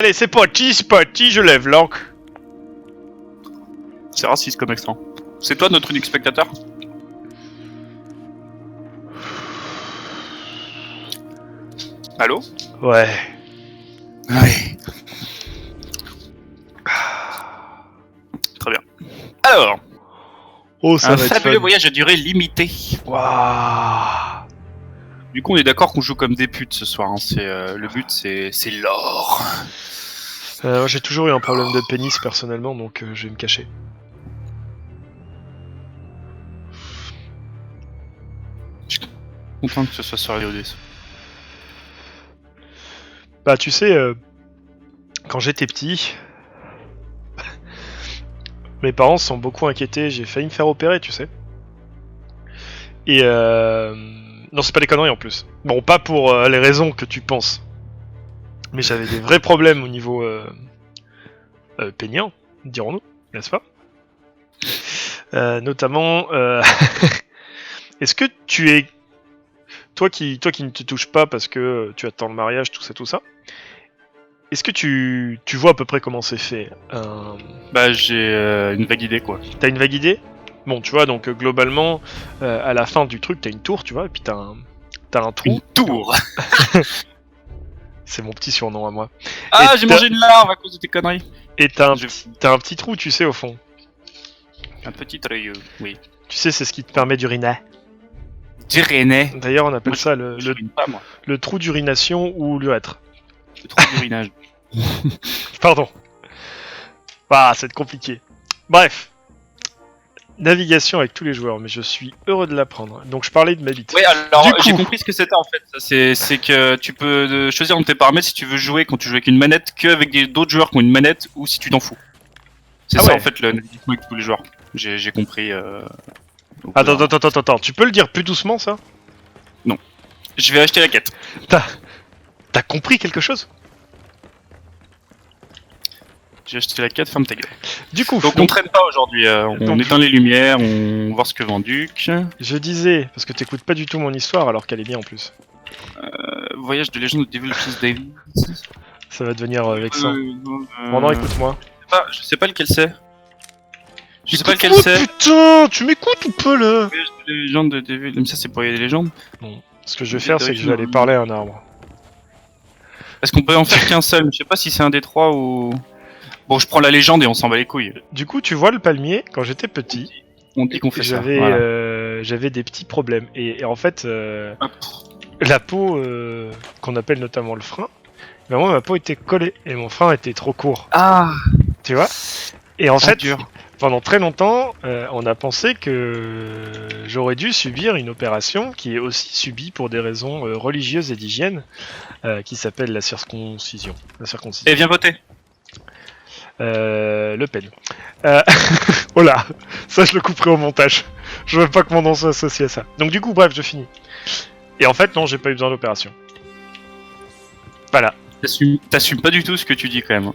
Allez, c'est parti, je lève l'ancre. C'est raciste comme accent. C'est toi notre unique spectateur? Allô? Ouais. Oui. Très bien. Alors, Oh, ça un va être fabuleux fun. voyage à durée limitée. Waouh. Du coup, on est d'accord qu'on joue comme des putes ce soir. Hein. Le but, c'est l'or. J'ai toujours eu un problème de pénis personnellement, donc je vais me cacher. Content que ce soit sur LOD. Bah, tu sais, quand j'étais petit, mes parents se sont beaucoup inquiétés. J'ai failli me faire opérer, tu sais. Et non, c'est pas des conneries en plus. Bon, pas pour les raisons que tu penses. Mais j'avais des vrais problèmes au niveau péniant, dirons-nous, n'est-ce pas? Notamment, est-ce que tu es... Toi qui ne te touches pas parce que tu attends le mariage, tout ça, est-ce que tu vois à peu près comment c'est fait? Bah, j'ai une vague idée, quoi. T'as une vague idée? Bon, tu vois, donc globalement, à la fin du truc, t'as une tour, tu vois, et puis t'as un trou. Une tour. C'est mon petit surnom à moi. Ah, Et j'ai t'as- mangé une larve à cause de tes conneries. Et t'as un petit trou, tu sais, au fond. Un petit œil, oui. Tu sais, c'est ce qui te permet d'uriner. D'Irénée. D'ailleurs, on appelle Moi, ça Je n'urine pas, moi. le trou d'urination ou l'urètre. Le trou d'urinage. Pardon. Ah, c'est compliqué. Bref. Navigation avec tous les joueurs, mais je suis heureux de l'apprendre. Donc je parlais de ma bite. Oui, alors Du coup- j'ai compris ce que c'était en fait. C'est que tu peux choisir dans tes paramètres si tu veux jouer quand tu joues avec une manette qu'avec d'autres joueurs qui ont une manette ou si tu t'en fous. C'est Ah ça ouais. en fait le navigation avec tous les joueurs. J'ai compris. Attends, tu peux le dire plus doucement ça? Je vais acheter la quête. T'as compris quelque chose? J'ai acheté la quête, ferme ta gueule. Du coup, Donc on traîne pas aujourd'hui, on Donc, éteint les lumières, on voit ce que vend Duc. je disais, parce que t'écoutes pas du tout mon histoire alors qu'elle est bien en plus. Voyage de légende de Devil Prince David. Ça va devenir vexant. euh, Bon, non, écoute-moi. je sais pas lequel c'est. Je sais pas lequel Écoute-moi, c'est. putain, tu m'écoutes ou pas là? Voyage de légende de Devil. Mais ça c'est pour y aller des légendes. Bon, ce que je vais faire, c'est que je vais aller parler à un arbre. Est-ce qu'on peut en faire qu'un seul? Je sais pas si c'est un des trois ou. Bon, je prends la légende et on s'en bat les couilles. Du coup, tu vois le palmier, quand j'étais petit, On dit qu'on fait ça. j'avais Voilà. j'avais des petits problèmes. Et en fait, Hop. la peau qu'on appelle notamment le frein, ben moi ma peau était collée et mon frein était trop court, Ah, tu vois. Et en c'est fait, dur. pendant très longtemps, on a pensé que j'aurais dû subir une opération qui est aussi subie pour des raisons religieuses et d'hygiène, qui s'appelle la circoncision. La circoncision. Et viens voter. Le Pen. Oh là, ça je le couperai au montage. Je veux pas que mon nom soit associé à ça. Donc du coup, bref, je finis. Et en fait, non, j'ai pas eu besoin d'opération. Voilà. T'assumes pas du tout ce que tu dis quand même.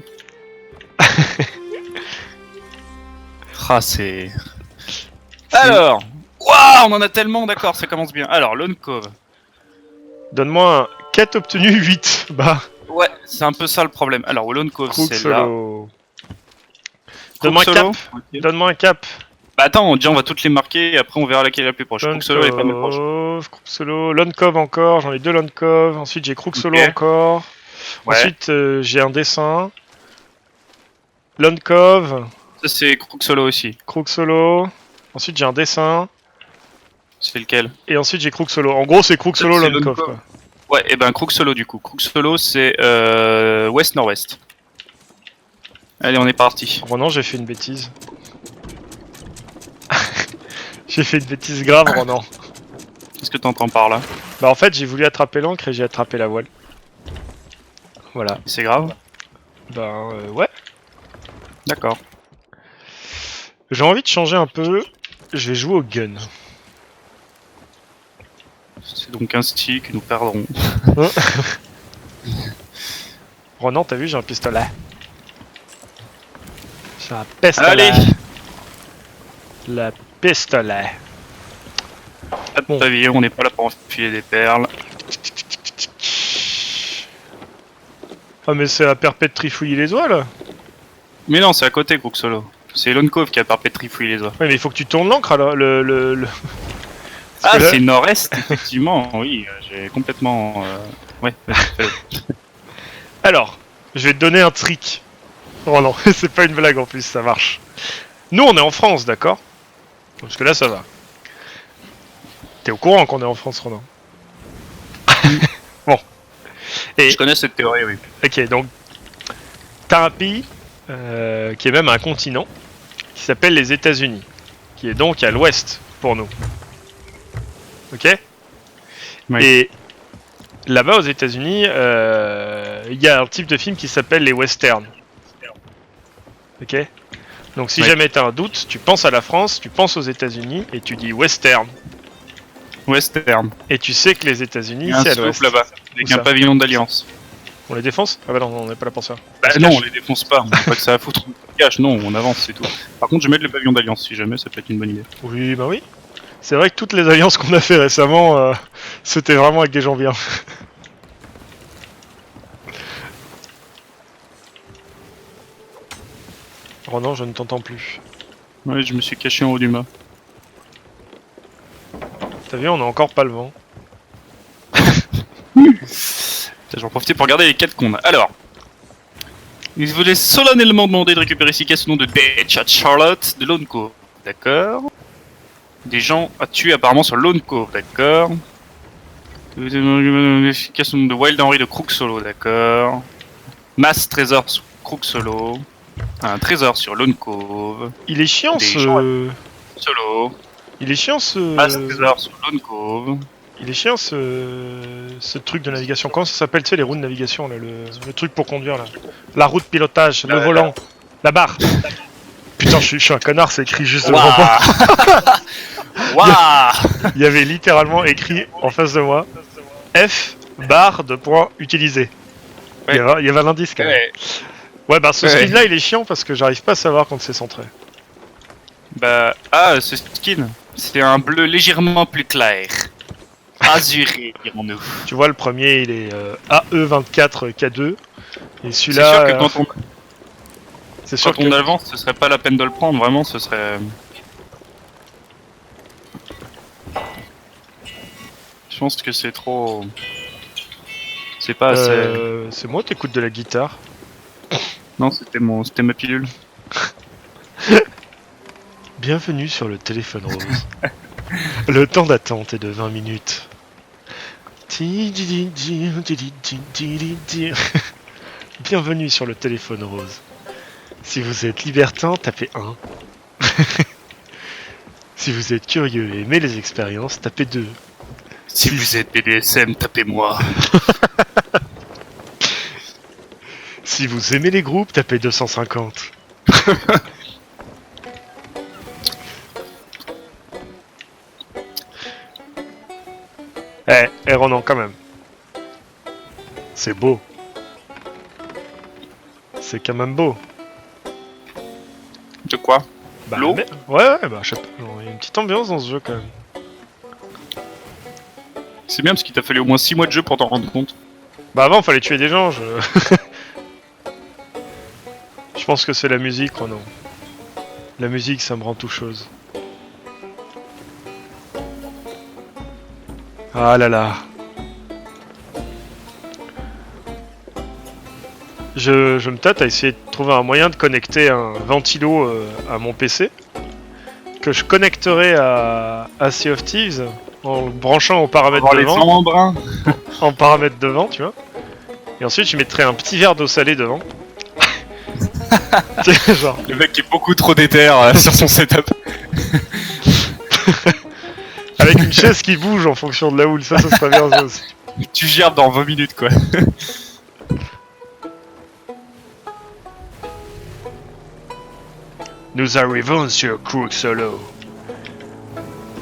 Ah, c'est. Alors. Waouh, on en a tellement, d'accord, ça commence bien. Alors, Lone Cove. Donne-moi un quête obtenue 8. Bah, Ouais, c'est un peu ça le problème. Alors, Lone Cove, Crook c'est là. solo. Donne-moi un Crook cap. Solo. Ok. Donne-moi un cap. Bah attends, déjà on va toutes les marquer et après on verra laquelle est la plus proche. Crook Solo elle est pas mal proche. Crook solo. Lone Cove encore. J'en ai 2 Lone Cove. Ensuite, j'ai Crook solo Ok. encore. Ouais. Ensuite, j'ai un dessin. Lone Cove. Ça c'est Crook Solo aussi. Crook solo. Ensuite, j'ai un dessin. C'est lequel? Et ensuite, j'ai Crook solo. En gros, c'est Crook solo, C'est Lone Lone Cove, Cove. quoi. Ouais, et ben Crook Solo du coup. Crook Solo c'est ouest-nord-ouest. Allez, on est parti. Ronan, j'ai fait une bêtise. J'ai fait une bêtise grave, Ronan. Qu'est-ce que t'entends par là? Bah, en fait, j'ai voulu attraper l'encre et j'ai attrapé la voile. Voilà. C'est grave? Ben, ouais. D'accord. J'ai envie de changer un peu. Je vais jouer au gun. C'est donc ainsi que nous perdrons. Ronan, t'as vu, j'ai un pistolet. J'ai un pistolet. Allez. Le pistolet. Pas de Bon. pavillon, on n'est pas là pour enfiler des perles. Ah mais c'est à perpète trifouiller les oies là. Mais non, c'est à côté, Crook Solo. C'est Lone Cove qui a perpétré fouiller les oies. Ouais mais il faut que tu tournes l'encre alors, Parce Ah, que là- c'est nord-est, effectivement, oui, j'ai complètement... Ouais, vas-y, fais-le. Alors, je vais te donner un trick. Oh non, c'est pas une blague en plus, ça marche. Nous on est en France, d'accord? Parce que là ça va. T'es au courant qu'on est en France, Ronan? Bon. Et, Je connais cette théorie, oui. ok, donc, t'as un pays qui est même un continent qui s'appelle les États-Unis, qui est donc à l'ouest pour nous. Ok? Oui. Et là-bas aux États-Unis, il y a un type de film qui s'appelle les westerns. Ok? Donc si Oui. jamais t'as un doute, tu penses à la France, tu penses aux États-Unis et tu dis western. Western. Et tu sais que les États-Unis, Il y a un c'est à sloop l'ouest. là-bas, avec Où un ça pavillon d'alliance. On les défonce? Ah bah non, on n'est pas là pour ça. Bah se non, cache. on les défonce pas, on n'a pas que ça à foutre. On cache, non, on avance, c'est tout. Par contre, je vais mettre le pavillon d'alliance, si jamais, ça peut être une bonne idée. Oui, bah oui. C'est vrai que toutes les alliances qu'on a fait récemment, c'était vraiment avec des gens bien. Oh non, je ne t'entends plus. Ouais, je me suis caché en haut du mât. T'as vu, on a encore pas le vent. J'en profite pour regarder les quêtes qu'on a. Alors, il voulait solennellement demander de récupérer ici ce nom de Bitch à Charlotte de Lone Cove. D'accord. Des gens à tuer apparemment sur Lone Cove. D'accord. Efficace nom de Wild Henry de Crook Solo. D'accord. Mass Trésor sur Crook Solo. Un trésor sur Lone Cove. Il est chiant Des ce... gens Solo. Il est chiant ce... Mass Trésor sur Lone Cove. Il est chiant ce truc de navigation. Comment ça s'appelle, tu sais, les roues de navigation, là, le truc pour conduire, là. La roue de pilotage, le volant, la barre. Putain, je suis un connard, c'est écrit juste devant moi. Waouh. Il y avait littéralement écrit en face de moi F barre de point utilisé. Ouais. Il y avait un indice quand même. Ouais. Ouais, bah ce Ouais. skin là il est chiant parce que j'arrive pas à savoir quand c'est centré. Bah, ce skin, c'est un bleu légèrement plus clair. Azuré, dirons-nous. Tu vois, le premier il est AE24K2. Et C'est celui-là. sûr que c'est sûr quand on avance, ce serait pas la peine de le prendre, vraiment, ce serait. Je pense que c'est trop. C'est pas assez. C'est moi, t'écoutes de la guitare. Non, c'était ma pilule. Bienvenue sur le téléphone rose. Le temps d'attente est de 20 minutes. Bienvenue sur le téléphone rose. Si vous êtes libertin, tapez 1. Si vous êtes curieux et aimez les expériences, tapez 2. Si vous êtes BDSM, tapez-moi. Si vous aimez les groupes, tapez 250. Ronan, quand même. C'est beau. C'est quand même beau. De quoi? Bah, L'eau ouais, bah, je sais pas. Il y a une petite ambiance dans ce jeu quand même. C'est bien parce qu'il t'a fallu au moins 6 mois de jeu pour t'en rendre compte. Bah, avant, fallait tuer des gens. Je pense que c'est la musique, Ronan. La musique, ça me rend tout chose. Ah là là. Je me tâte à essayer de trouver un moyen de connecter un ventilo à mon PC que je connecterai à Sea of Thieves en le branchant aux paramètres Avoir les devant, flancs en brun. en paramètres devant, tu vois. Et ensuite, je mettrai un petit verre d'eau salée devant. Tu sais, genre. Le mec est beaucoup trop déter sur son setup. Avec une chaise qui bouge en fonction de la houle, ça serait bien ça aussi. Tu gères dans 20 minutes quoi. Nous arrivons sur Crook Solo.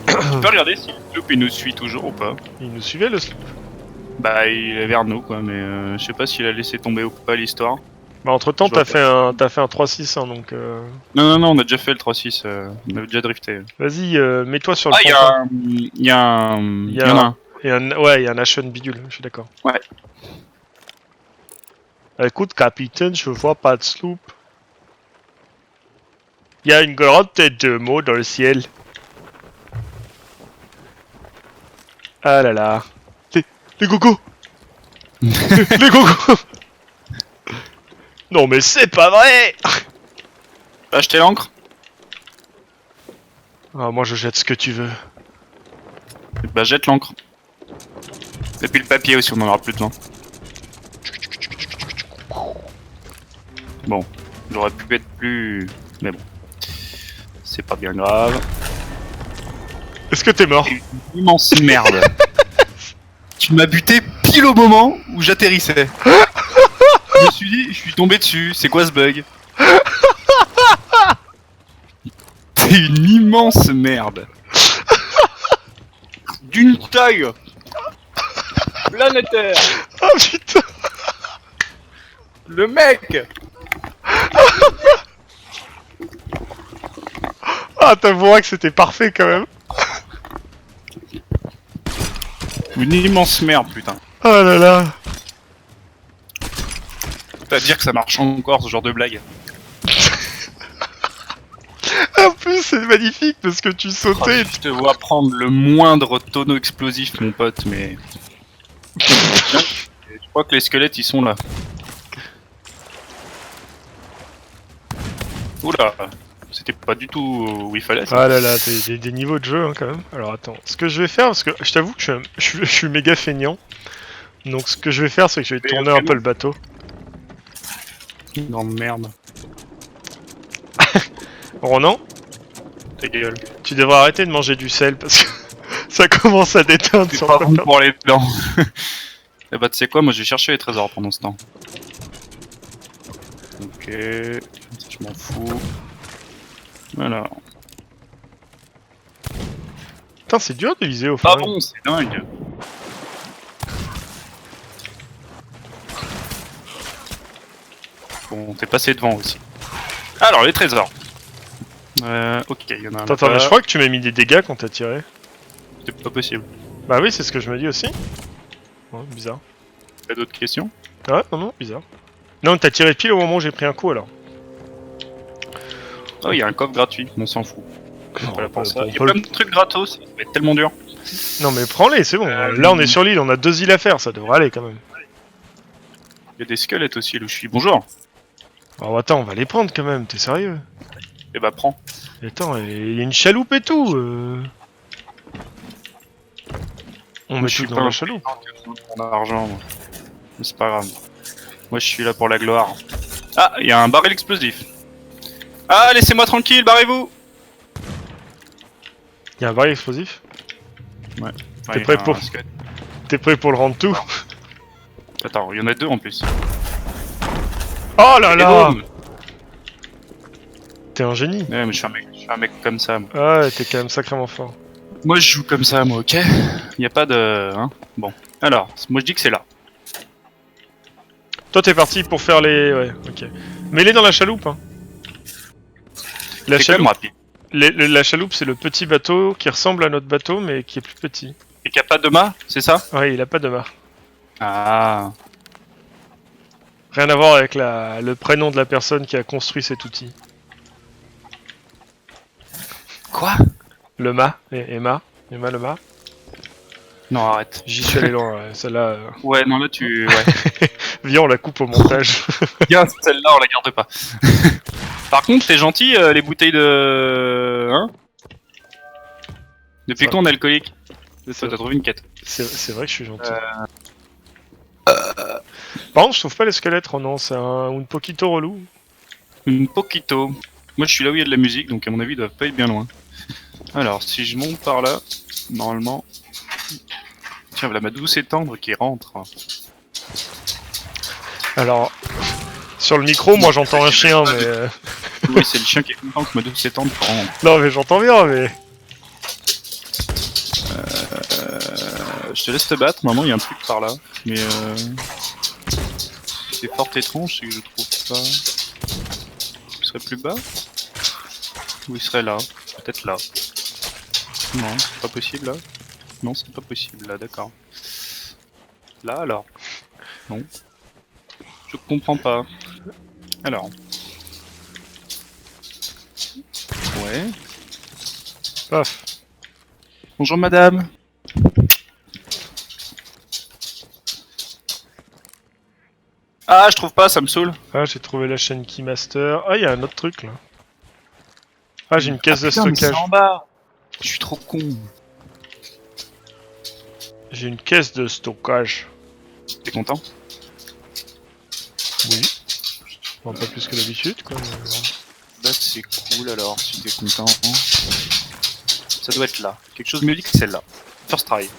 Tu peux regarder si le sloop il nous suit toujours ou pas. Il nous suivait le sloop. Bah il est vers nous quoi, mais je sais pas s'il a laissé tomber ou pas l'histoire. Bah entre temps Je vois t'as fait un 3-6 hein, donc Non, on a déjà fait le 3-6, on a déjà drifté. vas-y mets-toi sur le Ah, pont. il y en a un. Ouais, il y a un Ashen bidule, je suis d'accord. Ouais. Écoute, capitaine, je vois pas de sloop. Il y a une grande tête de mot dans le ciel. Ah là là. Les gogos. Les gogos. Non mais c'est pas vrai. T'as acheté l'encre? Ah, moi je jette ce que tu veux. Bah jette l'encre. Et puis le papier aussi, on en aura plus besoin. Bon, j'aurais pu être plus... Mais bon. C'est pas bien grave. Est-ce que t'es mort? Une immense merde. Tu m'as buté pile au moment où j'atterrissais. Je me suis dit, je suis tombé dessus, c'est quoi ce bug? T'es une immense merde. D'une taille planétaire. Ah putain. Le mec. Ah, t'avoueras que c'était parfait quand même. Une immense merde, putain. Oh là là. T'as à dire que ça marche encore ce genre de blague. En plus, c'est magnifique parce que tu sautais. Je te vois prendre le moindre tonneau explosif, mon pote, mais... Je crois que les squelettes, ils sont là. Oula, c'était pas du tout où il fallait, ça. Ah là là, des niveaux de jeu hein, quand même. Alors attends, ce que je vais faire, parce que je t'avoue que je suis méga feignant. Donc ce que je vais faire, c'est que je vais tourner un peu le bateau. Non, merde. Ronan, Ta gueule. tu devrais arrêter de manger du sel parce que ça commence à déteindre C'est sur pas ta bon table. pour les dents. Et bah tu sais quoi, moi je vais chercher les trésors pendant ce temps. Ok, je m'en fous. Voilà. Putain, c'est dur de viser au Ah fond. bon, c'est dingue. Bon, t'es passé devant aussi. Alors, les trésors. Ok, il y en a un. Attends, mais je crois que tu m'as mis des dégâts quand t'as tiré. C'est pas possible. Bah oui, c'est ce que je me dis aussi. Ouais, bizarre. T'as d'autres questions? Ouais, non, bizarre. Non, t'as tiré pile au moment où j'ai pris un coup alors. Oh, il y a un coffre gratuit, on s'en fout. Non, Voilà pour ça. on Il y a peut plein le- de trucs gratos, ça va être tellement dur. Non mais prends-les, c'est bon. Là on est sur l'île, on a 2 îles à faire, ça devrait aller quand même. Il y a des squelettes aussi, là où je suis. Bonjour. Alors attends, on va les prendre quand même, t'es sérieux? Eh bah, prends. Attends, il y a une chaloupe et tout. On Moi, met je suis tout pas dans la un chaloupe. Mon argent, moi. Mais c'est pas grave. Moi, je suis là pour la gloire. Ah, il y a un baril explosif. Ah, laissez-moi tranquille, barrez-vous. Il y a un baril explosif. Ouais, T'es il y prêt a pour- un squelette. T'es prêt pour le rendre tout? Attends, il y en a deux en plus. Oh là Et là! boum. T'es un génie. Ouais, mais je suis un mec comme ça, moi. Ouais, t'es quand même sacrément fort. Moi, je joue comme ça, moi, ok? Y a pas de... Hein? Bon. Alors, moi, je dis que c'est là. Toi t'es parti pour faire les... Ouais, ok. Mets-les dans la chaloupe, hein. La C'est quand même chaloupe, rapide. la chaloupe c'est le petit bateau qui ressemble à notre bateau mais qui est plus petit. Et qu'il n'y a pas de mât, c'est ça? Ouais, il a pas de mât. Ah. Rien à voir avec le prénom de la personne qui a construit cet outil. Quoi? Le mât, Emma le mât. Non, arrête. J'y suis allé loin, ouais. Celle-là... Ouais, non, là, tu... Ouais. Viens, on la coupe au montage. Bien, celle-là, on la garde pas. Par contre, t'es gentil, les bouteilles de... Hein? Depuis Ça. quand on est alcoolique? C'est Ça, t'as trouvé une quête. c'est vrai que je suis gentil. Par contre, je trouve pas les squelettes, oh non, c'est un poquito relou. Une Poquito. Moi, je suis là où il y a de la musique, donc à mon avis, ils doivent pas être bien loin. Alors, si je monte par là, normalement... Tiens, voilà ma douce et tendre qui rentre. Alors, sur le micro, moi j'entends un chien, mais... Oui, c'est le chien qui est content que ma douce et tendre rentre. Non, mais j'entends bien, mais... Je te laisse te battre, normalement il y a un truc par là, mais c'est fort étrange, c'est que je trouve pas... Il serait plus bas? Ou il serait là? Peut-être là. Non, c'est pas possible là? Non, c'est pas possible là, d'accord. Là alors? Non. Je comprends pas. Alors. Ouais. Paf. Bonjour madame. Ah, je trouve pas, ça me saoule. Ah, j'ai trouvé la chaîne Keymaster. Ah, il y a un autre truc là. Ah, j'ai une caisse de putain, mais c'est stockage. en bas. Je suis trop con. J'ai une caisse de stockage. T'es content? Oui. Bon, pas plus que d'habitude, quoi. Bah c'est cool alors, si t'es content. Ça doit être là. Quelque chose me dit que c'est celle-là. First try.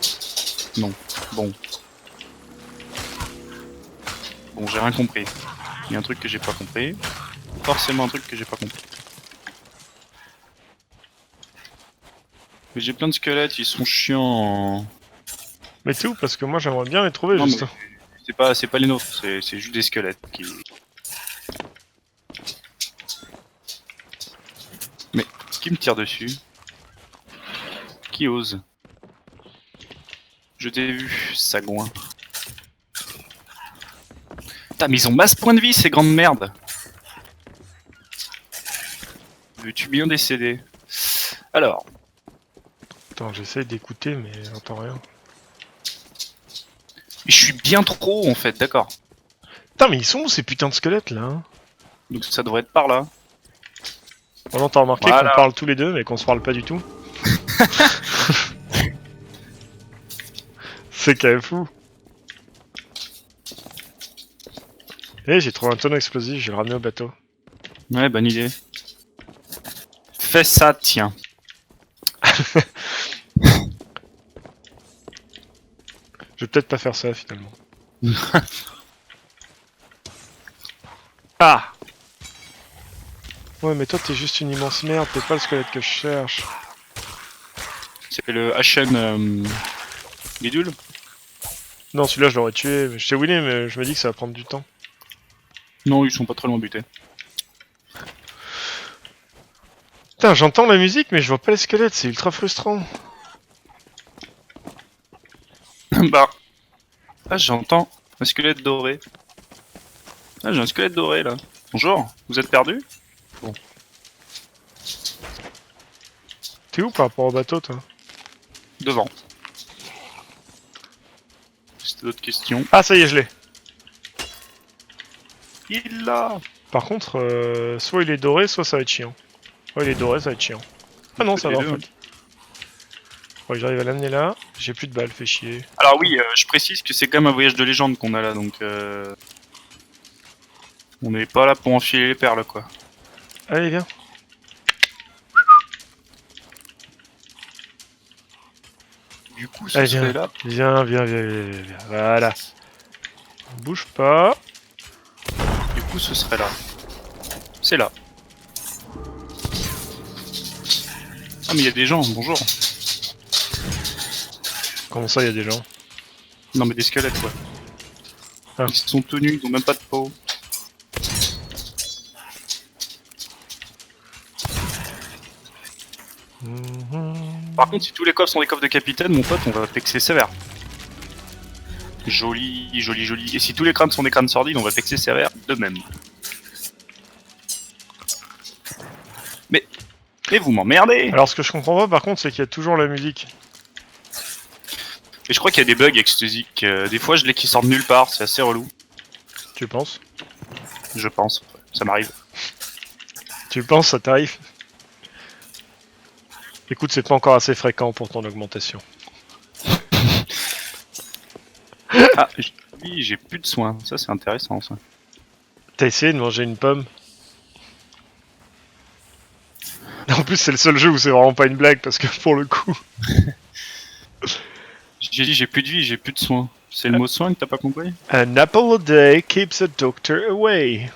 Non. Bon. Bon, j'ai rien compris. Il y a un truc que j'ai pas compris. Forcément un truc que j'ai pas compris. Mais j'ai plein de squelettes, ils sont chiants. Mais t'es où? Parce que moi j'aimerais bien les trouver, Non, juste. mais c'est pas les nôtres, c'est juste des squelettes qui... Mais qui me tire dessus? Qui ose? Je t'ai vu, sagouin. Putain, mais ils ont masse point de vie, ces grandes merdes. Veux-tu bien décéder? Alors, Attends, j'essaye d'écouter, mais j'entends rien. je suis bien trop haut en fait, d'accord. Putain, mais ils sont où ces putains de squelettes là, hein? Donc ça devrait être par là. Bon, t'as remarqué Voilà. qu'on parle tous les deux, mais qu'on se parle pas du tout. C'est quand même fou. Eh, j'ai trouvé un tonneau explosif, je vais le ramener au bateau. Ouais, bonne idée. Fais ça, tiens. Je vais peut-être pas faire ça finalement. Ah! Ouais, mais toi t'es juste une immense merde, t'es pas le squelette que je cherche. C'est le HN bidule. Non, celui-là je l'aurais tué. Je t'ai wheelé, mais je me dis que ça va prendre du temps. Non, ils sont pas très loin butés. Putain, j'entends la musique, mais je vois pas les squelettes, c'est ultra frustrant. Bah. Ah, j'entends un squelette doré. Ah, j'ai un squelette doré là. Bonjour, vous êtes perdu? T'es où par rapport au bateau, toi? Devant. C'était d'autres questions. Ah, ça y est, je l'ai. Il l'a. Par contre, soit il est doré, soit ça va être chiant. Ouais, il est doré, ça va être chiant. Ah non, ça va en fait. Ouais, j'arrive à l'amener là. J'ai plus de balles, fait chier. Alors oui, je précise que c'est quand même un voyage de légende qu'on a là, donc on n'est pas là pour enfiler les perles quoi. Allez, viens. Du coup, ça Allez, serait viens. là. Viens. Voilà. Bouge pas. Du coup, ce serait là. C'est là. Ah mais il y a des gens, bonjour. Comment ça, il y a des gens? Non mais des squelettes quoi. Ah. Ils sont tout nus, ils ont même pas de peau. Par contre, si tous les coffres sont des coffres de capitaine, mon pote, on va pexer sévère. Joli. Et si tous les crânes sont des crânes sordides, on va pexer sévère de même. Mais vous m'emmerdez. Alors, ce que je comprends pas, par contre, c'est qu'il y a toujours la musique. Et je crois qu'il y a des bugs extasiques. Des fois, je l'ai qui sortent de nulle part, c'est assez relou. Tu penses? Je pense. Ça m'arrive. Tu penses, ça t'arrive? Écoute, c'est pas encore assez fréquent pour ton augmentation. Ah, oui, j'ai plus de soins. Ça, c'est intéressant, ça. T'as essayé de manger une pomme? En plus, c'est le seul jeu où c'est vraiment pas une blague, parce que pour le coup... J'ai dit j'ai plus de vie, j'ai plus de soins. C'est le mot soin que t'as pas compris? An apple a day keeps a doctor away.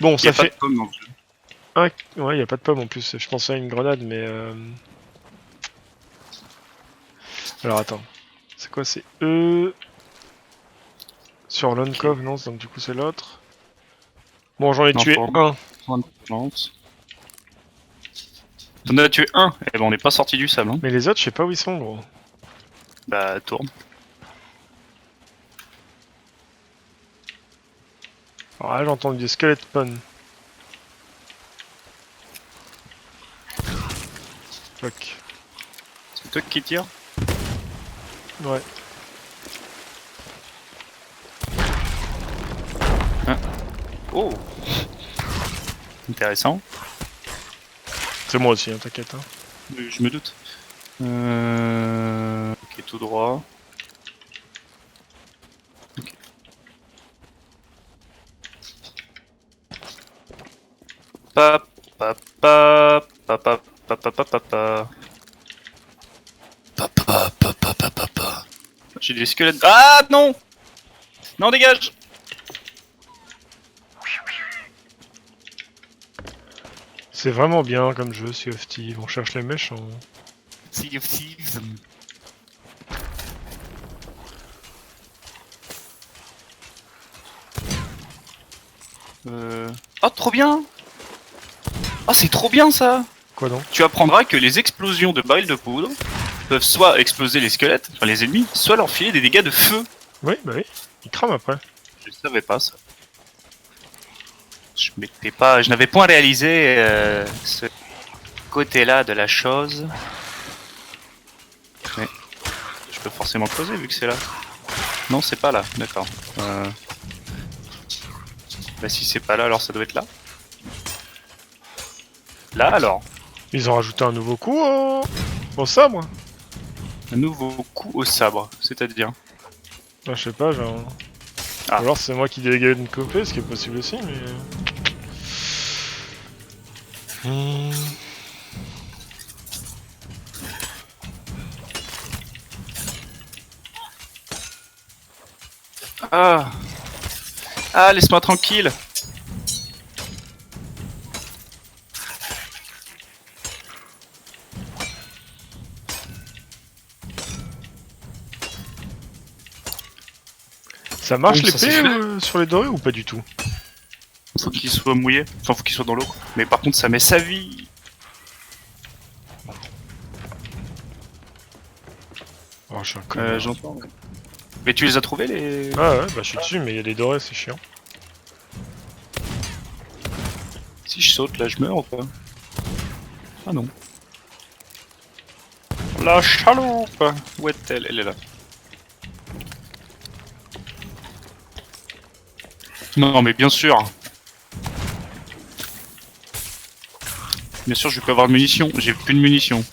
Bon, ça Pas fait... de pomme dans le jeu. Ouais, y a pas de pomme en plus. Je pensais à une grenade, mais... Alors, attends. C'est quoi? C'est E... Sur Lone Cove, non? Donc du coup, c'est l'autre. Bon, j'en ai Non, tué pour- un. Point de plante. T'en as tué un. Eh ben on n'est pas sorti du sable. Hein. Mais les autres, je sais pas où ils sont, gros. Bah tourne. Alors là, j'entends des squelettes spawn. Fuck. C'est toi qui tire? Ouais. Oh! Intéressant. C'est moi aussi, hein, t'inquiète. Hein. Je me doute. Ok, tout droit. Ok. Pa, pa, pa, pa, pa, pa, pa, pa, pa, pa. Pa, pa, pa, pa, pa, pa, pa. J'ai des squelettes. Ah non! Non, dégage! C'est vraiment bien comme jeu, Sea of Thieves. On cherche les méchants. Sea of Thieves. Oh, trop bien! Oh, c'est trop bien ça! Quoi donc? Tu apprendras que les explosions de barils de poudre peuvent soit exploser les squelettes, enfin les ennemis, soit leur filer des dégâts de feu. Oui, bah oui. Ils crament après. Je savais pas ça. Je n'avais point réalisé ce côté-là de la chose. Mais je peux forcément creuser vu que c'est là. Non, c'est pas là, d'accord. Bah si c'est pas là, alors ça doit être là. Là alors. Ils ont rajouté un nouveau coup au sabre. Un nouveau coup au sabre, c'est-à-dire. Bah, je sais pas, genre. Ah. Ou alors c'est moi qui dégaine une copée, ce qui est possible aussi, mais. Ah. Ah, laisse-moi tranquille. Ça marche Oui, ça, c'est l'épée sur les dorés ou pas du tout? Faut qu'il soit mouillé, enfin faut qu'il soit dans l'eau. Mais par contre ça met sa vie. Oh, je suis un connard. J'entends. Mais tu les as trouvés les... Ah ouais, bah je suis dessus, mais il y a des dorés, c'est chiant. Si je saute là je meurs ou pas? Ah non. La chaloupe! Où est-elle? Elle est là. Non mais bien sûr. Bien sûr je vais pas avoir de munitions, j'ai plus de munitions.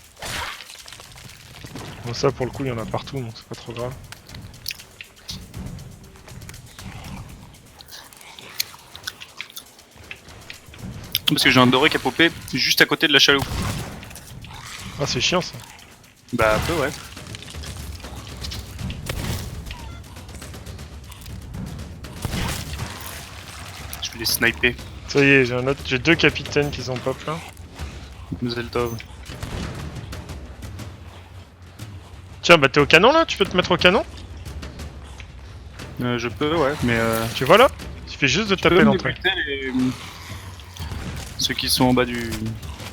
Bon, ça pour le coup, il y en a partout, donc c'est pas trop grave. Parce que j'ai un doré qui a popé juste à côté de la chaloupe. Ah, c'est chiant ça. Bah un peu ouais. Je vais les sniper. Ça y est, j'ai deux capitaines qui sont pop là. Zeltov. Tiens, bah t'es au canon là, tu peux te mettre au canon? Je peux ouais, mais Tu vois là? Il suffit juste de tu peux taper me l'entrée. débuter ceux qui sont en bas du...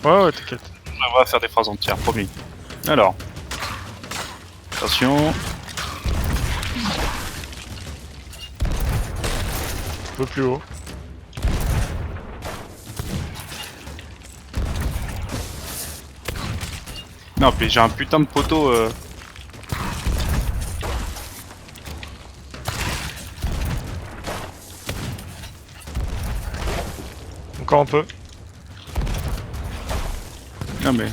Ouais, ouais, t'inquiète. On va faire des phrases entières, promis. Alors. Attention. Un peu plus haut. Non, puis j'ai un putain de poteau. Encore un peu. Non mais.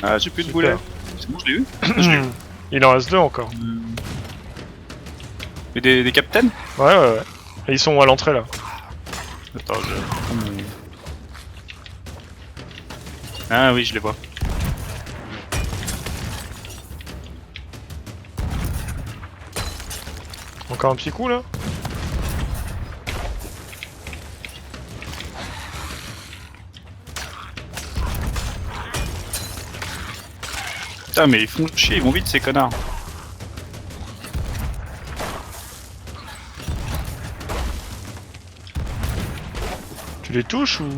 Ah, j'ai plus de Super. boulet. C'est bon, je l'ai eu. Je l'ai eu. Il en reste deux encore. Mais des captains? Ouais, ouais, ouais. Et ils sont à l'entrée là. Attends, je. Ah oui, je les vois. Encore un petit coup là. Putain, mais ils font chier, ils vont vite ces connards. Tu les touches ou...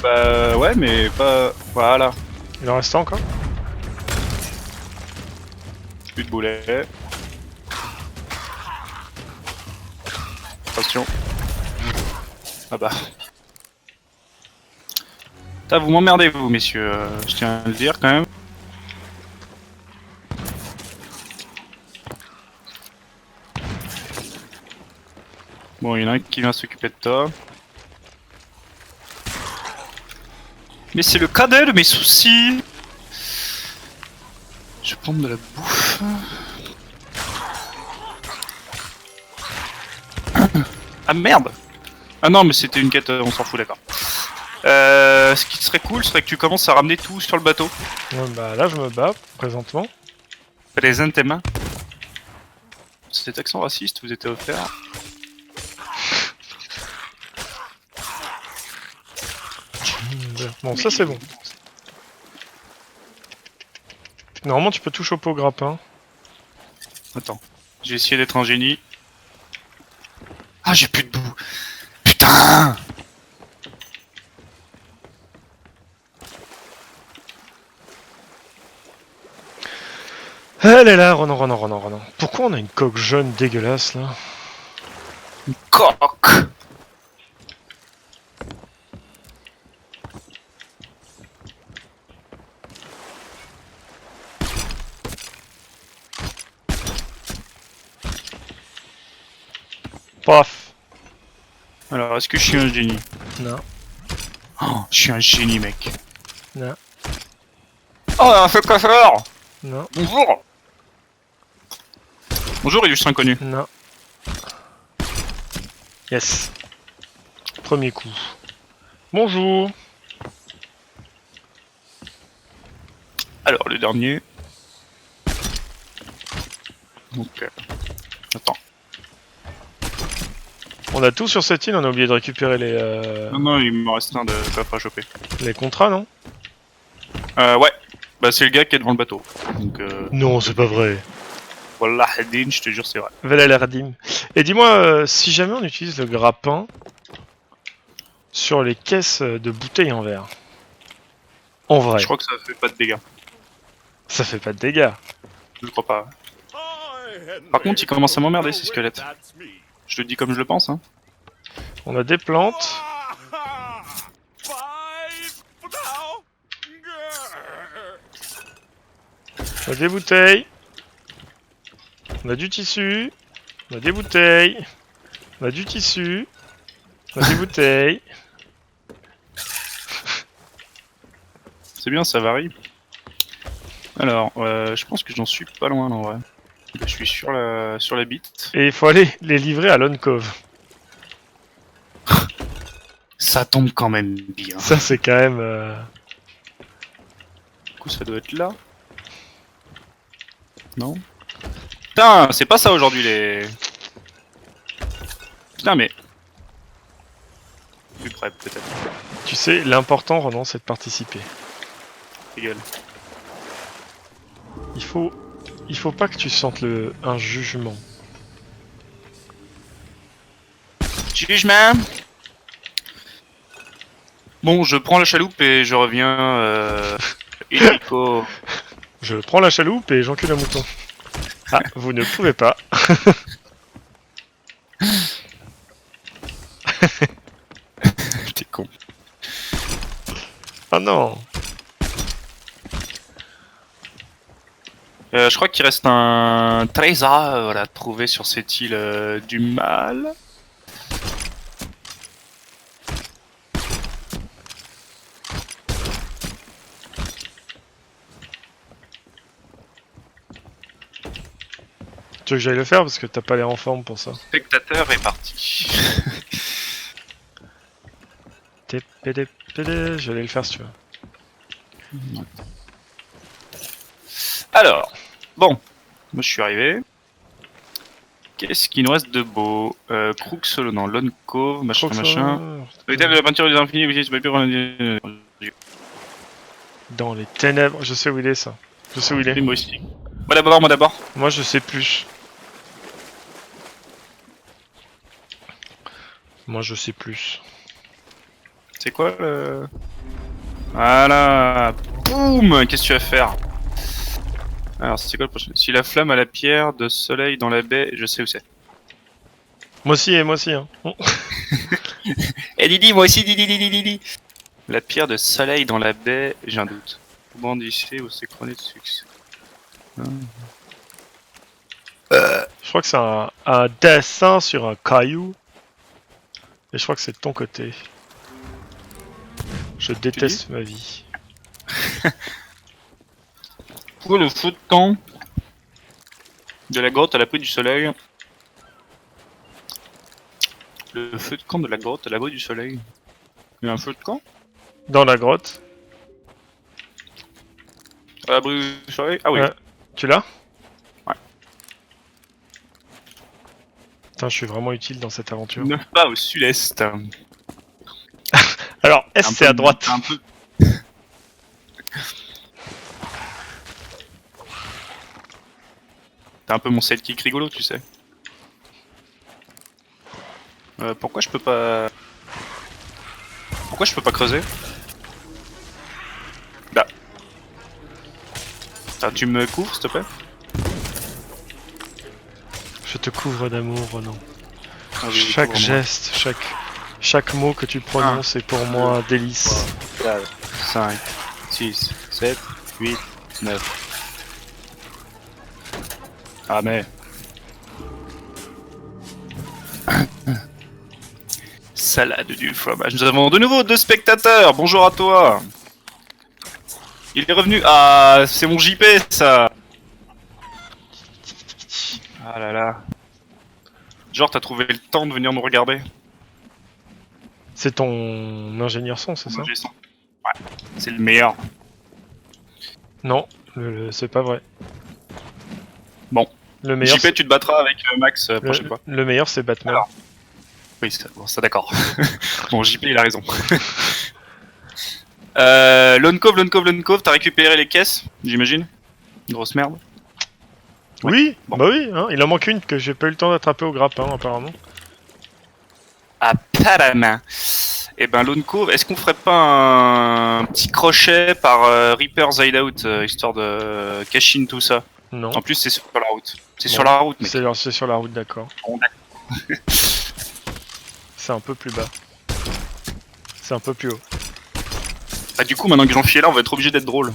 Bah ouais, mais pas. Voilà. Il en reste un encore? Plus de boulets. Attention. Ah bah. Putain, vous m'emmerdez vous messieurs, je tiens à le dire quand même. Bon, il y en a un qui vient s'occuper de toi. Mais c'est le cadet de mes soucis. Je vais prendre de la bouffe. Ah merde. Ah non mais c'était une quête, on s'en fout, d'accord. Ce qui serait cool serait que tu commences à ramener tout sur le bateau. Ouais, bah là je me bats présentement. Présente tes mains. Cet accent raciste vous était offert. Bon, ça c'est bon. Normalement tu peux tout choper au grappin. Attends, j'ai essayé d'être un génie. Ah j'ai plus de boue. Putain. Elle est là, Ronan. Pourquoi on a une coque jaune dégueulasse là? Une coque. Paf. Alors est-ce que je suis un génie? Non. Oh, je suis un génie mec. Non. Oh un feu coiffeur. Non. Bonjour. Bonjour illustre inconnu. Non. Yes. Premier coup. Bonjour. Alors le dernier. Donc attends. On a tout sur cette île, on a oublié de récupérer les, Non non il me reste un de coffre à choper. les contrats, non? Ouais. Bah c'est le gars qui est devant le bateau. Donc Non, c'est pas vrai. voilà Hadin, je te jure c'est vrai. Valerdim. Et dis-moi, si jamais on utilise le grappin sur les caisses de bouteilles en verre. En vrai, Je crois que ça fait pas de dégâts. ça fait pas de dégâts. Je crois pas. Par contre il commence à m'emmerder ces squelettes. Je le dis comme je le pense hein. On a des plantes. On a des bouteilles. On a du tissu. On a des bouteilles. On a du tissu. On a des bouteilles. C'est bien, ça varie. Alors, je pense que j'en suis pas loin en vrai. Je suis sur la bite. Et il faut aller les livrer à Lone Cove. Ça tombe quand même bien. Ça c'est quand même... Du coup ça doit être là. Non. Putain, c'est pas ça aujourd'hui les... Putain mais... Plus près peut-être. Tu sais, l'important, Ronan, c'est de participer. Rigole. Il faut pas que tu sentes un jugement. Jugement. Bon, je prends la chaloupe et je reviens... Illico. Je prends la chaloupe et j'encule un mouton. Ah, vous ne pouvez pas. T'es con. Ah non. Je crois qu'il reste un trésor à trouver sur cette île du mal. Tu veux que j'aille le faire parce que t'as pas l'air en forme pour ça. Spectateur est parti. TPD, je vais aller le faire si tu veux. Alors, bon, moi je suis arrivé. Qu'est-ce qu'il nous reste de beau? Crook solo dans Lone Cove, machin, machin. L'hôtel de la peinture des infinis, vous pas pire. Dans les ténèbres, je sais où il est ça. Je sais où il est. Moi aussi. Moi d'abord, moi d'abord. Moi je sais plus. Moi je sais plus. C'est quoi le... Voilà. Boum. Qu'est-ce que tu vas faire? Alors c'est quoi le prochain? Si la flamme à la pierre de soleil dans la baie, je sais où c'est. Moi aussi, hein. Et Didi, moi aussi, Didi, Didi, Didi. La pierre de soleil dans la baie, j'ai un doute. Bandissez ou synchroné de succès. Je crois que c'est un dessin sur un caillou. Et je crois que c'est de ton côté. Je déteste ma vie. Pour le feu de camp de la grotte à l'abri du soleil. Le feu de camp de la grotte à l'abri du soleil. Il y a un feu de camp Dans la grotte. à l'abri du soleil. Ah oui. Ouais. Tu l'as? Ouais. Putain, je suis vraiment utile dans cette aventure. Ne pas au sud-est. Alors, S c'est à droite. Un peu. T'es un peu mon sidekick rigolo, tu sais. Pourquoi je peux pas... Pourquoi je peux pas creuser? Là. Attends, tu me couvres, s'il te plaît? Je te couvre d'amour, Renan. Ah oui, Chaque couvre-moi. geste, chaque mot que tu prononces est pour moi un délice. 4, 5, 6, 7, 8, 9. Ah mais... Salade du fromage. Nous avons de nouveau 2 spectateurs. Bonjour à toi. Il est revenu. Ah, c'est mon JP ça. Ah là là. Genre t'as trouvé le temps de venir nous regarder. C'est ton ingénieur son, c'est ça? J'ai son. Ouais, c'est le meilleur. Non, c'est pas vrai. Bon. Le meilleur, JP, tu te battras avec Max prochaine fois. le meilleur c'est Batman. Alors. Oui, ça, bon, ça d'accord. Bon, JP, il a raison. Lone Cove, t'as récupéré les caisses, j'imagine? Grosse merde. Oui, Bon. bah oui, hein, il en manque une que j'ai pas eu le temps d'attraper au grappin apparemment. Apparemment. Eh ben, Lone Cove, est-ce qu'on ferait pas un petit crochet par Reaper's Hideout, histoire de cash in tout ça? Non, En plus, c'est sur la route. C'est Bon. sur la route, mec. c'est sur la route, d'accord. Bon, C'est un peu plus bas. C'est un peu plus haut. Bah, du coup, maintenant que j'en suis là, on va être obligé d'être drôle.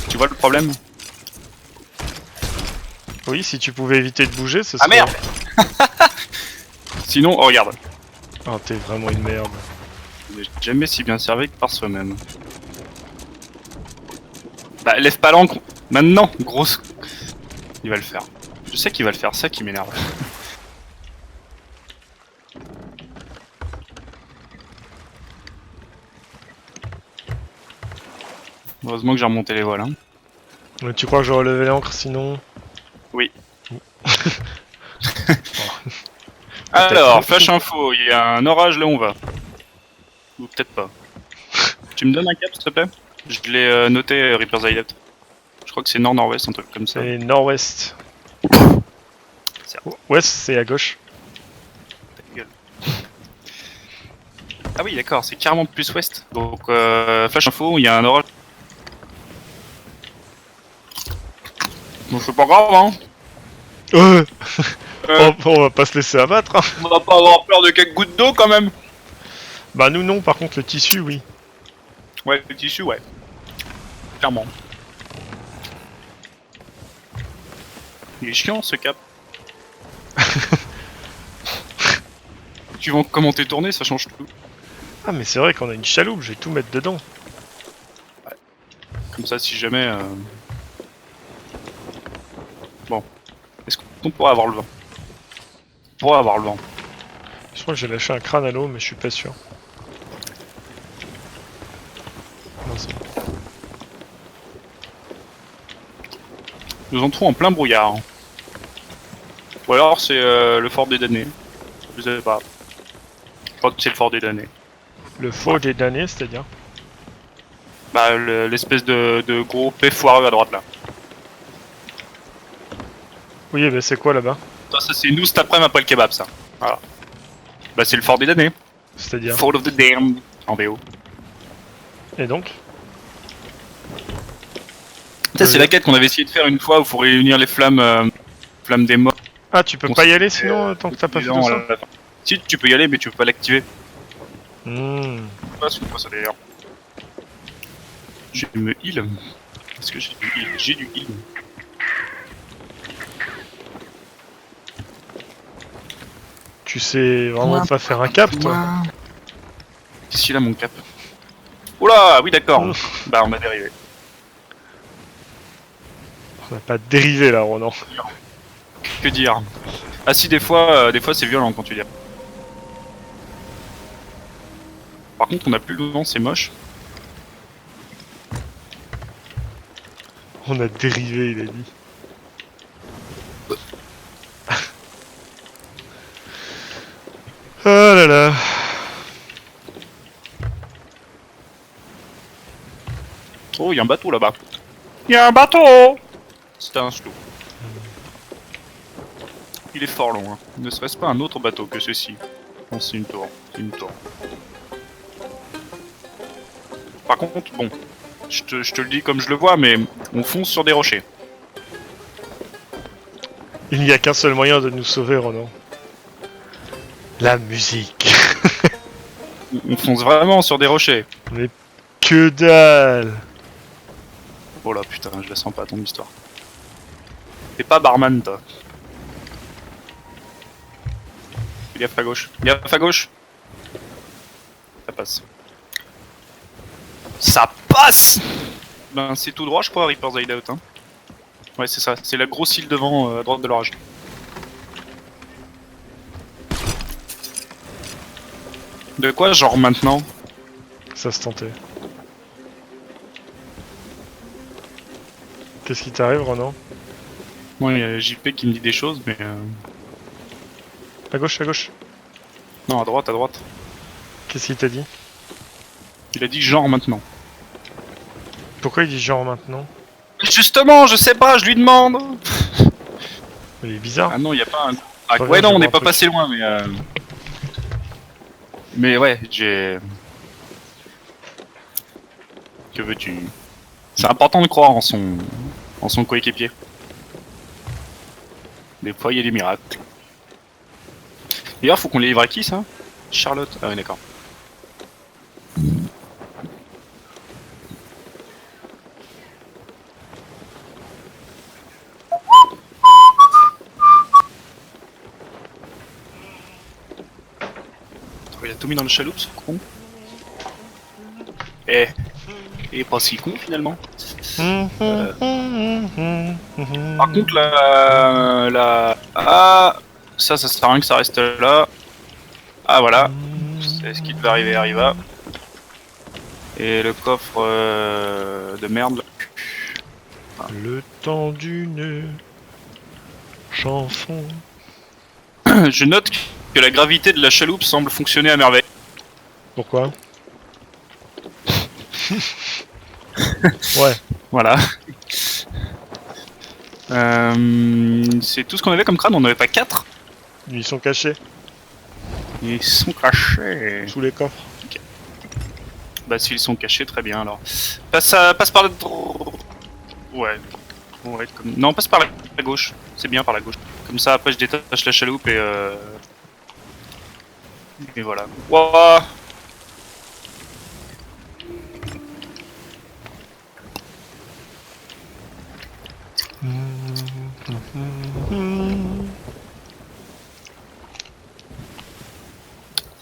Tu vois le problème? Oui, si tu pouvais éviter de bouger, ce Ah serait... merde! Sinon, oh, regarde. Oh, t'es vraiment une merde. On n'est jamais si bien servi que par soi-même. Bah, lève pas l'encre. Maintenant, grosse. Il va le faire. Je sais qu'il va le faire, ça qui m'énerve. Heureusement que j'ai remonté les voiles. Hein. Mais tu crois que j'aurais levé l'ancre sinon? Oui. Peut-être. Alors, flash info, il y a un orage là où on va. Ou peut-être pas. Tu me donnes un cap s'il te plaît? Je l'ai noté Reaper's Hideout. Je crois que c'est nord-nord-ouest, un truc comme ça. C'est nord-ouest. Certes. Ouest, c'est à gauche. Ta gueule. Ah oui, d'accord, c'est carrément plus ouest. Donc, flash info, il y a un orage. Bon, c'est pas grave, hein. On va pas se laisser abattre. Hein. On va pas avoir peur de quelques gouttes d'eau quand même. Bah nous non, par contre le tissu, oui. Ouais, le tissu, ouais. Clairement. Il est chiant ce cap. Tu vois comment t'es tourné, ça change tout. Ah mais c'est vrai qu'on a une chaloupe, je vais tout mettre dedans. Comme ça, si jamais... Bon. Est-ce qu'on pourrait avoir le vent? On pourrait avoir le vent. Je crois que j'ai lâché un crâne à l'eau, mais je suis pas sûr. Non, c'est bon. Nous entrons en plein brouillard. Ou alors c'est le fort des damnés. Je sais pas. Je crois que c'est le fort des damnés. Le faux des damnés, c'est-à-dire? Bah l'espèce de gros P foireux à droite là. Oui, mais c'est quoi là-bas? Ça c'est nous cet après le kebab ça. Voilà. Bah c'est le fort des damnés. C'est-à-dire? Fort of the Damned en VO. Et donc? Ça c'est la quête qu'on avait essayé de faire une fois où il faut réunir les flammes flamme des morts. Ah, tu peux pas y aller sinon tant que t'as pas fait tout ça. Si, tu peux y aller, mais tu peux pas l'activer. Hmm. Je sais pas c'est quoi ça d'ailleurs. Je me heal. Est-ce que j'ai du heal? J'ai du heal. Tu sais vraiment pas faire un cap, toi. Qu'est-ce qu'il a mon cap? Oula, oui d'accord. Bah on m'a dérivé. On n'a pas dérivé là, Ronan. Que dire? Ah si, des fois c'est violent quand tu dis. Par contre on a plus le vent, c'est moche. On a dérivé, il a dit. Oh là là. Oh, il y a un bateau là-bas. Il y a un bateau. C'est un slow. Il est fort long. Hein. Ne serait-ce pas un autre bateau que ceci? Non, c'est une tour. C'est une tour. Par contre, bon, je te le dis comme je le vois, mais on fonce sur des rochers. Il n'y a qu'un seul moyen de nous sauver, Ronan. La musique. On fonce vraiment sur des rochers. Mais que dalle. Oh là putain, je la sens pas ton histoire. T'es pas barman toi. Fais gaffe à gauche. Gaffe à gauche. Ça passe. Ça passe. Ben c'est tout droit je crois, Reaper's Hideout hein. Ouais c'est ça, c'est la grosse île devant à droite de l'orage. De quoi genre maintenant? Ça se tentait. Qu'est-ce qui t'arrive, Ronan? Moi il y a JP qui me dit des choses mais... À gauche, à gauche. Non à droite, à droite. Qu'est-ce qu'il t'a dit? Il a dit genre maintenant. Pourquoi il dit genre maintenant? Justement, je sais pas, je lui demande. Il est bizarre. Ah non, il y a pas un... Ah Reviens, ouais non, je on vois n'est un pas truc. passé loin mais... Mais ouais, j'ai... Que veux-tu? C'est important de croire en son coéquipier. Des fois, il y a des miracles. D'ailleurs, faut qu'on les livre à qui, ça? Charlotte. Ah oui, d'accord. Il a tout mis dans le chaloupe, ce con. Eh, il est pas si con, finalement. Par contre, Ah, ça sert à rien que ça reste là. Ah, voilà. C'est ce qui devait arriver, arriva. Et le coffre de merde. Le temps d'une chanson. Je note que la gravité de la chaloupe semble fonctionner à merveille. Pourquoi? Ouais. Voilà. C'est tout ce qu'on avait comme crâne, on n'avait pas 4. Ils sont cachés Ils sont cachés. sous les coffres. Bah s'ils sont cachés, très bien alors. Passe par la... Ouais. Ouais, non, passe par la gauche. C'est bien par la gauche. Comme ça, après je détache la chaloupe et et voilà. Wouah.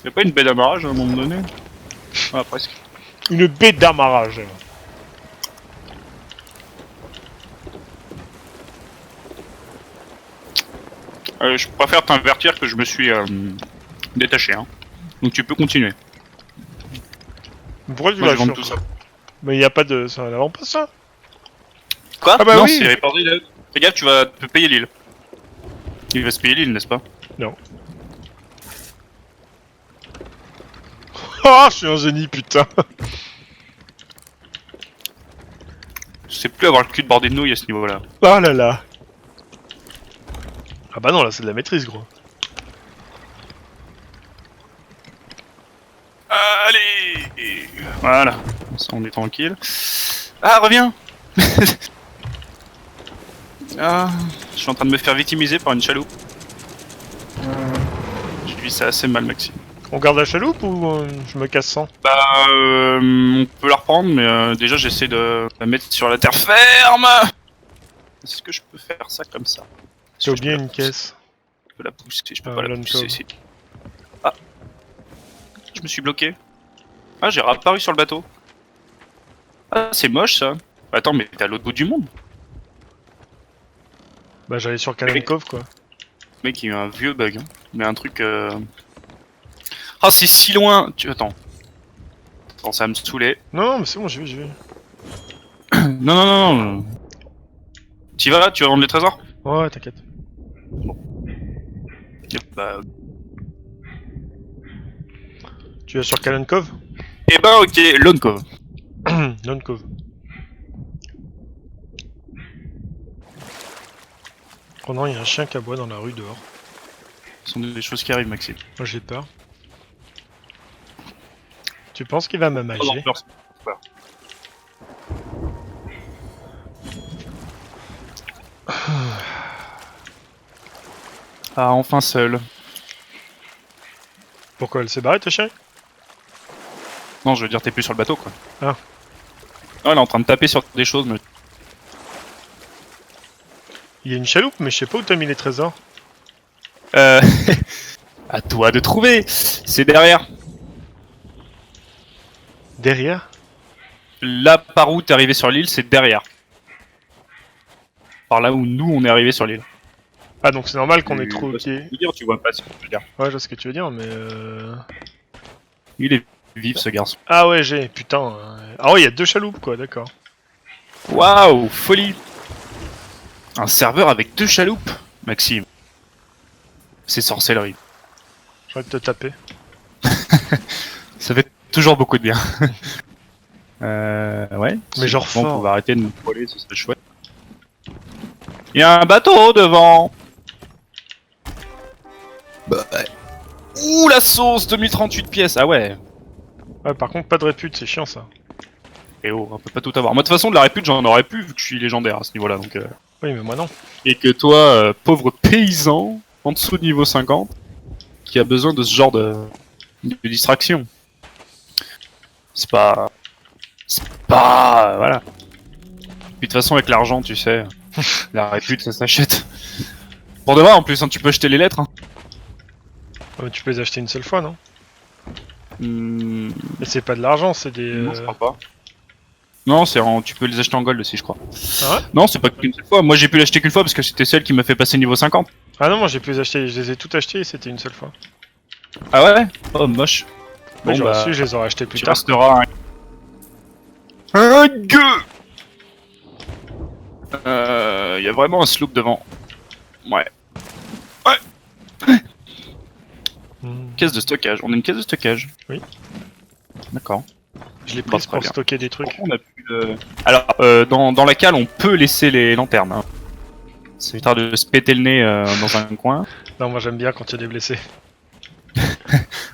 Y'a pas une baie d'amarrage à un moment donné? Ah, presque. Une baie d'amarrage. Je préfère t'invertir que je me suis détaché. Hein. Donc tu peux continuer. Pourquoi tu Moi, vas je vends sur tout ça. Mais y a pas de... C'est un avant-poste, ça? Quoi? Ah bah non, oui. c'est réparti là. Fais gaffe, tu vas te payer l'île. Il va se payer l'île, n'est-ce pas? Non. Oh, je suis un génie, putain. Je sais plus avoir le cul de bordé de nouilles à ce niveau-là. Oh là là. Ah bah non, là c'est de la maîtrise, gros. Allez. Voilà. Ça, on est tranquille. Ah, reviens. Ah, je suis en train de me faire victimiser par une chaloupe. Je vis ça assez mal, Maxime. On garde la chaloupe ou je me casse sans? Bah, on peut la reprendre, mais déjà j'essaie de la mettre sur la terre ferme. Est-ce que je peux faire ça comme ça? J'ai oublié une caisse. Je peux la pousser, je peux Ah, pas la Lone pousser. Cove. Ah, je me suis bloqué. Ah, j'ai réapparu sur le bateau. Ah, c'est moche ça. Attends, mais t'es à l'autre bout du monde. Bah j'allais sur Cannon Cove quoi. Le mec, il y a eu un vieux bug. Hein. Mais un truc. Ah, c'est si loin. Attends. Attends, ça va me saouler. Non, mais c'est bon, j'y vais. Non, non, non, non. T'y vas là? Tu vas vendre les trésors? Ouais, t'inquiète. Bah. Tu vas sur Cannon Cove? Eh ben, ok, Lone Cove. Lone Cove. Oh non, il y a un chien qui aboie dans la rue dehors. Ce sont des choses qui arrivent, Maxime. Moi j'ai peur. Tu penses qu'il va m'amager? Ah, enfin seul. Pourquoi elle s'est barrée, ta chérie? Non, je veux dire, t'es plus sur le bateau, quoi. Ah. Ah, elle est en train de taper sur des choses, mais... Il y a une chaloupe, mais je sais pas où t'as mis les trésors. À toi de trouver. C'est derrière. Derrière? Là, par où t'es arrivé sur l'île, c'est derrière. Par là où nous, on est arrivé sur l'île. Ah, donc c'est normal qu'on ait Tu trop vois au ce que pied. je veux dire, tu vois pas ce que je veux dire. Ouais, je vois ce que tu veux dire, mais Il est vif, ce garçon. Ah ouais, j'ai, putain. Ah ouais, il y a 2 chaloupes, quoi, d'accord. Waouh, folie. Un serveur avec 2 chaloupes, Maxime. C'est sorcellerie. J'aurais de te taper. Ça fait toujours beaucoup de bien. Ouais. Mais genre bon, fort. on va arrêter de nous troller, ce serait chouette. Il y a un bateau devant. Bah, ouais. Ouh, la sauce, 2038 pièces. Ah ouais. Ouais, par contre, pas de répute, c'est chiant ça. Et oh, on peut pas tout avoir. Moi, de toute façon, de la répute, j'en aurais plus vu que je suis légendaire à ce niveau-là. Donc, Oui, mais moi non. Et que toi, pauvre paysan, en dessous de niveau 50, qui a besoin de ce genre de distraction. C'est pas... Voilà. Puis de toute façon, avec l'argent, tu sais, la répute, ça s'achète. Pour de vrai, en plus, hein, tu peux acheter les lettres. Hein. Ouais, mais tu peux les acheter une seule fois, non? Hmm, Et c'est pas de l'argent, c'est des... non, je crois pas. Non, tu peux les acheter en gold aussi, je crois. Ah ouais? Non, c'est pas qu'une seule fois. Moi, j'ai pu l'acheter qu'une fois parce que c'était celle qui m'a fait passer niveau 50. Ah non, moi j'ai pu les acheter, je les ai toutes achetées et c'était une seule fois. Ah ouais? Oh, moche. Oui, Bon, j'aurais bah, su, je les aurais achetées plus tu tard. resteras un gueux. Y a vraiment un sloop devant. Ouais. Hmm. Caisse de stockage. On a une caisse de stockage. Oui. D'accord. Je l'ai Bah, prise très pour bien. stocker des trucs. On a plus de... Alors, dans la cale, on peut laisser les lanternes. Hein. Ça évitera de se péter le nez dans un coin. Non, moi j'aime bien quand il y a des blessés.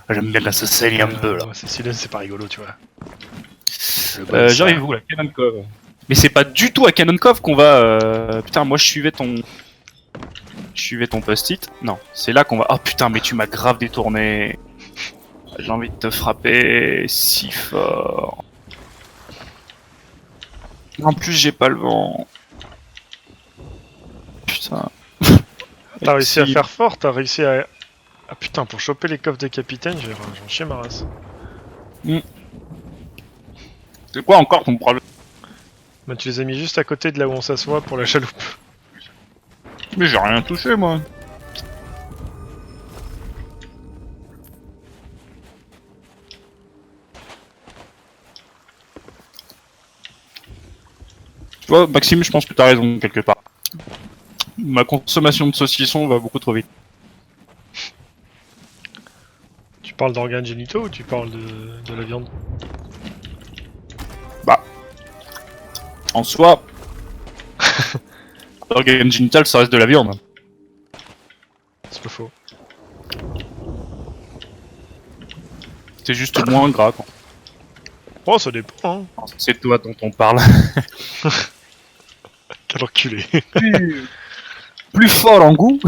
J'aime bien la saucer un peu là. Ouais, c'est pas rigolo, tu vois. J'arrive où là? Cannon Cove. Mais c'est pas du tout à Cannon Cove qu'on va... Putain, moi je suivais ton... post-it. Non, c'est là qu'on va... Oh putain, mais tu m'as grave détourné. J'ai envie de te frapper si fort. En plus, j'ai pas le vent. Putain. T'as réussi à faire fort, t'as réussi à... Ah putain, pour choper les coffres des capitaines, j'en chie ma race. C'est quoi encore ton problème? Bah tu les as mis juste à côté de là où on s'assoit pour la chaloupe. Mais j'ai rien touché moi. Tu vois, Maxime, je pense que t'as raison quelque part. Ma consommation de saucisson va beaucoup trop vite. Tu parles d'organes génitaux ou tu parles de la viande? Bah. En soi. L'organe génital, ça reste de la viande. C'est pas faux. C'est juste moins gras quoi. Oh, ça dépend, hein. C'est toi dont on parle. L'enculé. Plus fort en goût.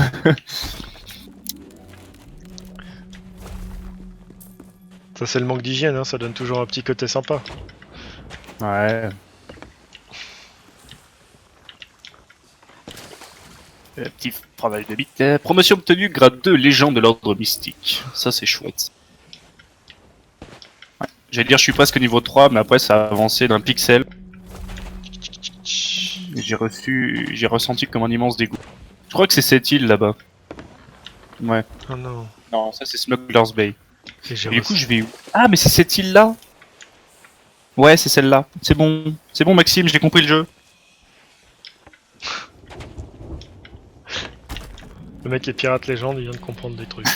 Ça c'est le manque d'hygiène, hein, ça donne toujours un petit côté sympa. Ouais. Petit travail de bite. Promotion obtenue, grade 2, légende de l'ordre mystique. Ça c'est chouette. Ouais. J'allais dire je suis presque niveau 3, mais après ça a avancé d'un pixel. Et j'ai ressenti comme un immense dégoût. Je crois que c'est cette île là-bas. Ouais. Oh non. Non, ça c'est Smuggler's Bay. Et j'ai Et du coup je vais où? Ah mais c'est cette île là. Ouais c'est celle-là. C'est bon Maxime, j'ai compris le jeu. Le mec est pirate légende, il vient de comprendre des trucs.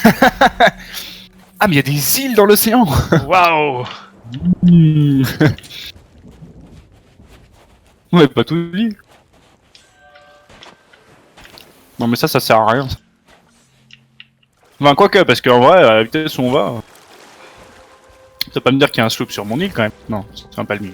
Ah mais il y a des îles dans l'océan. Waouh. Ouais, pas tout dit. Non mais ça sert à rien. Enfin quoique, parce qu'en vrai, à la vitesse où on va... Tu vas pas me dire qu'il y a un sloop sur mon île quand même. Non, c'est un palmier.